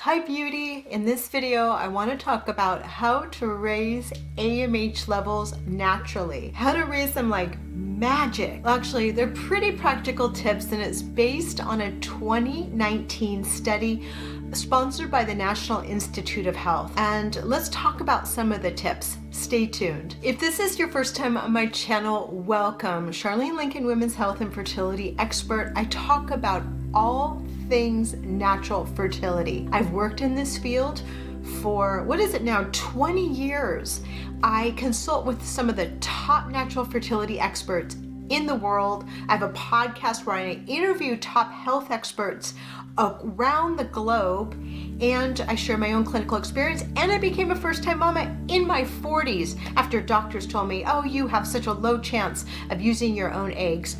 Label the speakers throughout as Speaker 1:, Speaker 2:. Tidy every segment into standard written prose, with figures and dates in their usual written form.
Speaker 1: Hi beauty! In this video I want to talk about how to raise AMH levels naturally. How to raise them like magic. Actually, they're pretty practical tips and it's based on a 2019 study sponsored by the National Institute of Health. And let's talk about some of the tips. Stay tuned. If this is your first time on my channel, welcome. Charlene Lincoln, women's health and fertility expert. I talk about all things natural fertility. I've worked in this field for, 20 years. I consult with some of the top natural fertility experts in the world. I have a podcast where I interview top health experts around the globe, and I share my own clinical experience. And I became a first-time mama in my 40s after doctors told me, oh, you have such a low chance of using your own eggs.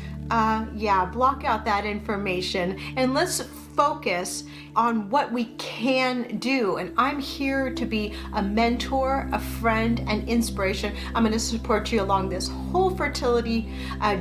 Speaker 1: Yeah, block out that information and let's focus on what we can do. And I'm here to be a mentor, a friend, and inspiration. I'm going to support you along this whole fertility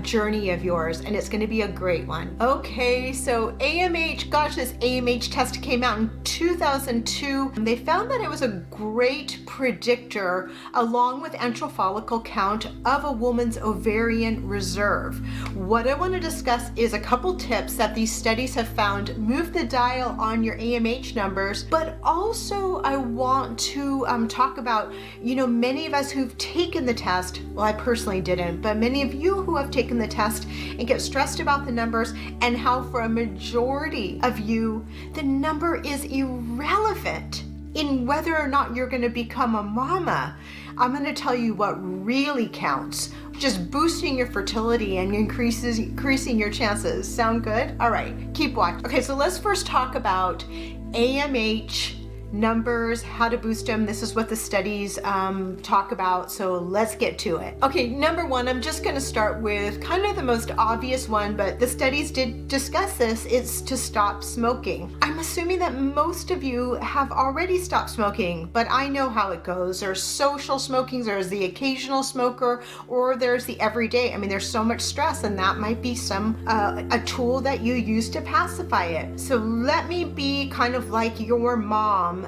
Speaker 1: journey of yours, and it's going to be a great one. Okay, so AMH, gosh, this AMH test came out in 2002. And they found that it was a great predictor, along with antral follicle count, of a woman's ovarian reserve. What I want to discuss is a couple tips that these studies have found move the dial on your AMH numbers, but also I want to talk about, many of us who've taken the test, well, I personally didn't, but many of you who have taken the test and get stressed about the numbers, and how for a majority of you, the number is irrelevant in whether or not you're going to become a mama. I'm going to tell you what really counts. Just boosting your fertility and increasing your chances. Sound good? All right, keep watching. Okay, so let's first talk about AMH numbers, how to boost them. This is what the studies talk about, so let's get to it. Okay, number one, I'm just going to start with kind of the most obvious one, but the studies did discuss this. It's to stop smoking. I'm assuming that most of you have already stopped smoking, but I know how it goes. There's social smoking, there's the occasional smoker, or there's the everyday. I mean, there's so much stress, and that might be a tool that you use to pacify it. So let me be kind of like your mom.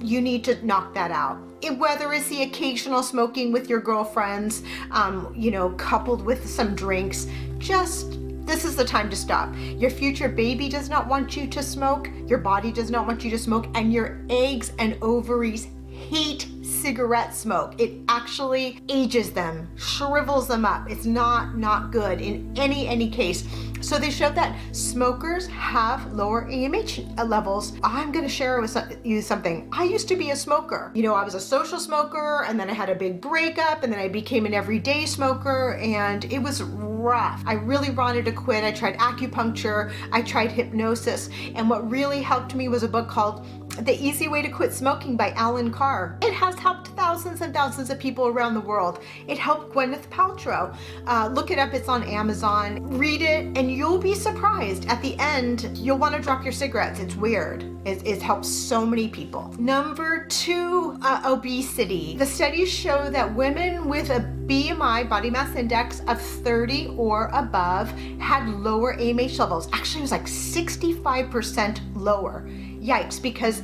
Speaker 1: You need to knock that out. Whether it's the occasional smoking with your girlfriends, coupled with some drinks, this is the time to stop. Your future baby does not want you to smoke, your body does not want you to smoke, and your eggs and ovaries hate cigarette smoke. It actually ages them, shrivels them up. It's not good in any case. So they showed that smokers have lower AMH levels. I'm going to share with you something. I used to be a smoker. I was a social smoker, and then I had a big breakup, and then I became an everyday smoker, and it was rough. I really wanted to quit. I tried acupuncture, I tried hypnosis, and what really helped me was a book called The Easy Way to Quit Smoking by Alan Carr. It has helped thousands and thousands of people around the world. It helped Gwyneth Paltrow. Look it up, it's on Amazon. Read it, and you'll be surprised. At the end, you'll want to drop your cigarettes. It's weird. It helps so many people. Number two, obesity. The studies show that women with a BMI, body mass index, of 30 or above had lower AMH levels. Actually, it was like 65% lower. Yikes, because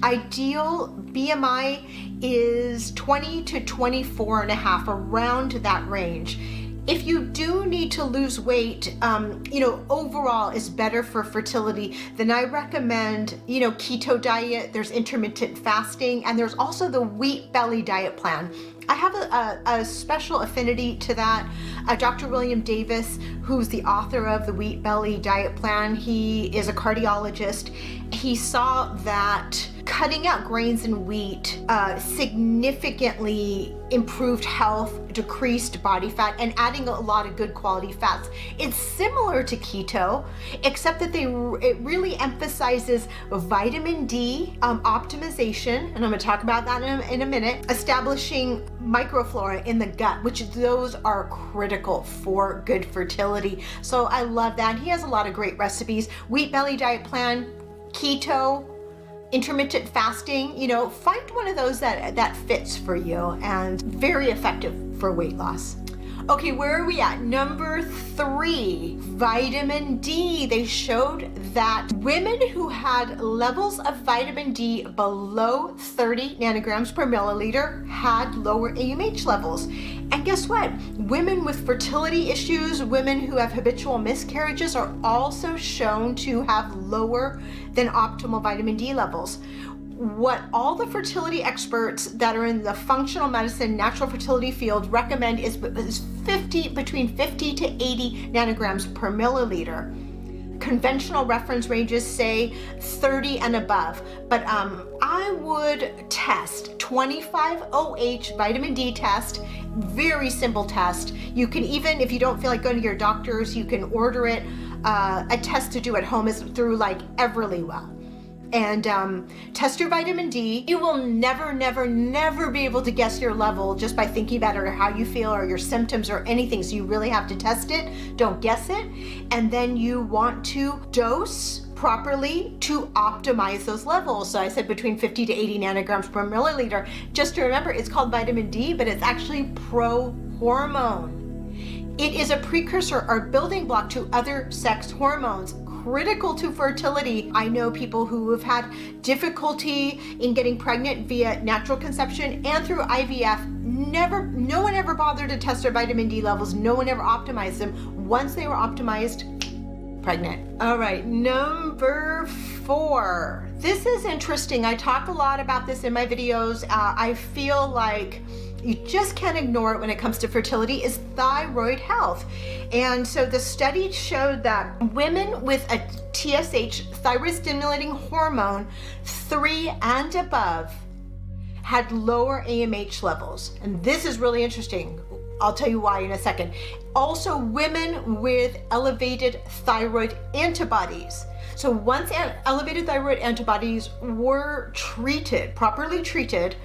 Speaker 1: ideal BMI is 20 to 24 and a half, around that range. If you do need to lose weight, overall is better for fertility, then I recommend, keto diet, there's intermittent fasting, and there's also the wheat belly diet plan. I have a special affinity to that. Dr. William Davis, who's the author of the Wheat Belly Diet Plan, he is a cardiologist. He saw that cutting out grains and wheat significantly improved health, decreased body fat, and adding a lot of good quality fats. It's similar to keto, except that it really emphasizes vitamin D optimization, and I'm going to talk about that in a minute, establishing microflora in the gut, which those are critical for good fertility. So I love that. He has a lot of great recipes. Wheat Belly Diet Plan, keto, intermittent fasting, find one of those that fits for you, and very effective for weight loss. Okay, where are we at? Number 3, vitamin D. They showed that women who had levels of vitamin D below 30 nanograms per milliliter had lower AMH levels. And guess what? Women with fertility issues, women who have habitual miscarriages are also shown to have lower than optimal vitamin D levels. What all the fertility experts that are in the functional medicine, natural fertility field recommend is between 50 to 80 nanograms per milliliter. Conventional reference ranges say 30 and above, but I would test 25OH vitamin D test, very simple test. You can even, if you don't feel like going to your doctors, you can order it. A test to do at home is through like Everlywell. And test your vitamin D. You will never be able to guess your level just by thinking about it or how you feel or your symptoms or anything. So you really have to test it, don't guess it. And then you want to dose properly to optimize those levels. So I said between 50 to 80 nanograms per milliliter. Just to remember, it's called vitamin D, but it's actually pro-hormone. It is a precursor or building block to other sex hormones, critical to fertility. I know people who have had difficulty in getting pregnant via natural conception and through IVF. No one ever bothered to test their vitamin D levels. No one ever optimized them. Once they were optimized, pregnant. All right, number 4. This is interesting. I talk a lot about this in my videos. I feel like you just can't ignore it when it comes to fertility, is thyroid health. And so the study showed that women with a TSH, thyroid stimulating hormone, 3 and above, had lower AMH levels. And this is really interesting. I'll tell you why in a second. Also, women with elevated thyroid antibodies. So once elevated thyroid antibodies were treated, properly treated,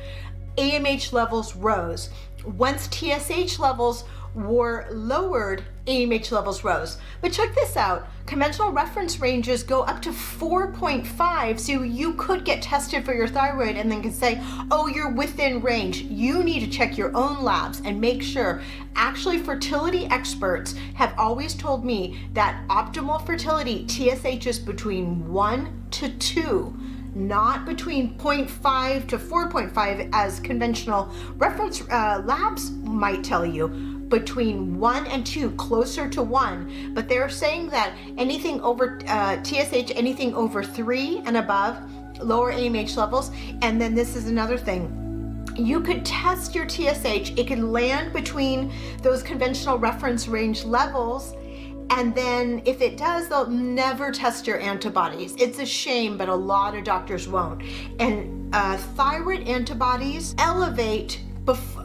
Speaker 1: AMH levels rose. Once TSH levels were lowered, AMH levels rose. But check this out. Conventional reference ranges go up to 4.5, so you could get tested for your thyroid and then can say, oh, you're within range. You need to check your own labs and make sure. Actually, fertility experts have always told me that optimal fertility, TSH is between 1 to 2. Not between 0.5 to 4.5 as conventional reference labs might tell you, between 1 and 2, closer to 1. But they're saying that anything over TSH, anything over 3 and above, lower AMH levels. And then this is another thing. You could test your TSH. It could land between those conventional reference range levels. And then if it does, they'll never test your antibodies. It's a shame, but a lot of doctors won't. And thyroid antibodies elevate,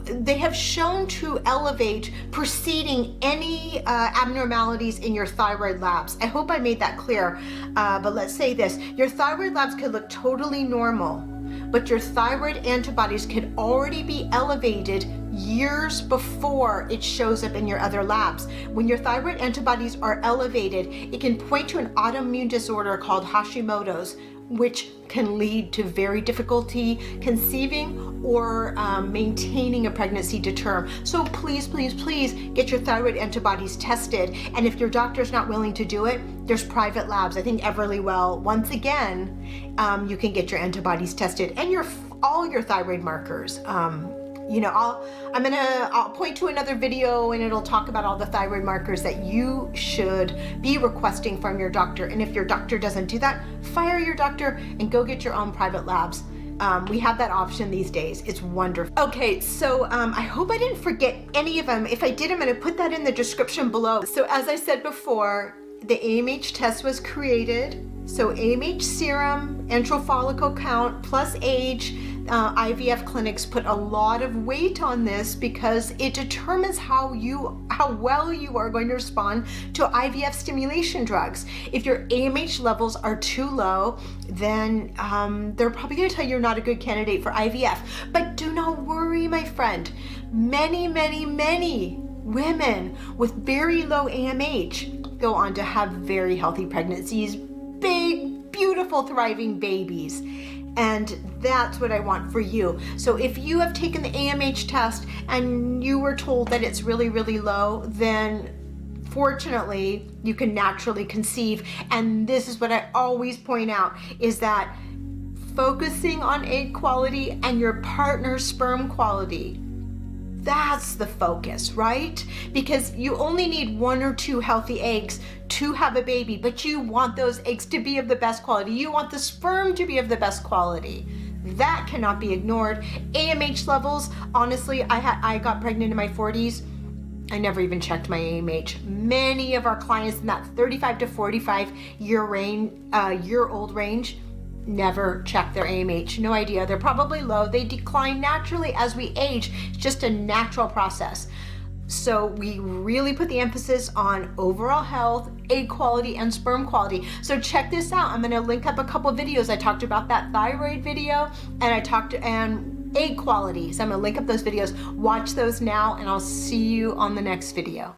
Speaker 1: they have shown to elevate preceding any abnormalities in your thyroid labs. I hope I made that clear, but let's say this. Your thyroid labs could look totally normal, but your thyroid antibodies could already be elevated years before it shows up in your other labs. When your thyroid antibodies are elevated, it can point to an autoimmune disorder called Hashimoto's, which can lead to very difficulty conceiving or maintaining a pregnancy to term. So please get your thyroid antibodies tested. And if your doctor's not willing to do it, there's private labs. I think Everlywell, once again, you can get your antibodies tested and all your thyroid markers. You know, I'll point to another video and it'll talk about all the thyroid markers that you should be requesting from your doctor. And if your doctor doesn't do that, fire your doctor and go get your own private labs. We have that option these days. It's wonderful. Okay, so I hope I didn't forget any of them. If I did, I'm going to put that in the description below. So as I said before, the AMH test was created. So AMH serum, antral follicle count, plus age. IVF clinics put a lot of weight on this because it determines how well you are going to respond to IVF stimulation drugs. If your AMH levels are too low, then they're probably going to tell you you're not a good candidate for IVF. But do not worry, my friend. Many women with very low AMH go on to have very healthy pregnancies, big, beautiful, thriving babies. And that's what I want for you. So if you have taken the AMH test and you were told that it's really, really low, then fortunately you can naturally conceive. And this is what I always point out, is that focusing on egg quality and your partner's sperm quality, that's the focus, right? Because you only need 1 or 2 healthy eggs to have a baby, but you want those eggs to be of the best quality. You want the sperm to be of the best quality. That cannot be ignored. AMH levels, honestly, I got pregnant in my 40s. I never even checked my AMH. Many of our clients in that 35 to 45 year old range never check their AMH. No idea. They're probably low. They decline naturally as we age. It's just a natural process. So we really put the emphasis on overall health, egg quality, and sperm quality. So check this out. I'm going to link up a couple of videos. I talked about that thyroid video, and egg quality. So I'm going to link up those videos. Watch those now, and I'll see you on the next video.